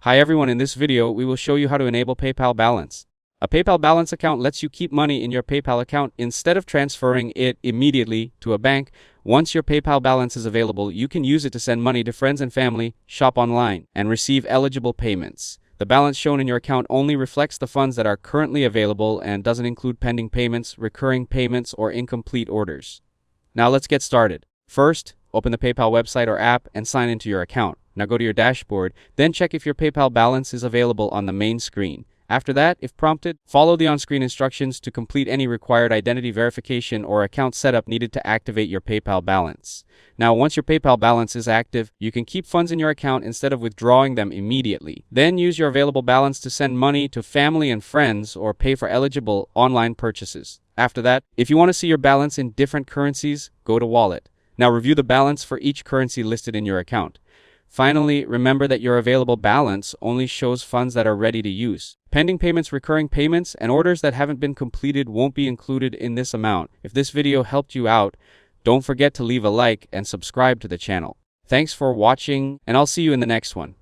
Hi everyone, in this video, we will show you how to enable PayPal Balance. A PayPal Balance account lets you keep money in your PayPal account instead of transferring it immediately to a bank. Once your PayPal balance is available, you can use it to send money to friends and family, shop online, and receive eligible payments. The balance shown in your account only reflects the funds that are currently available and doesn't include pending payments, recurring payments, or incomplete orders. Now let's get started. First, open the PayPal website or app and sign into your account. Now go to your dashboard, then check if your PayPal balance is available on the main screen. After that, if prompted, follow the on-screen instructions to complete any required identity verification or account setup needed to activate your PayPal balance. Now, once your PayPal balance is active, you can keep funds in your account instead of withdrawing them immediately. Then use your available balance to send money to family and friends or pay for eligible online purchases. After that, if you want to see your balance in different currencies, go to Wallet. Now review the balance for each currency listed in your account. Finally, remember that your available balance only shows funds that are ready to use. Pending payments, recurring payments, and orders that haven't been completed won't be included in this amount. If this video helped you out, don't forget to leave a like and subscribe to the channel. Thanks for watching, and I'll see you in the next one.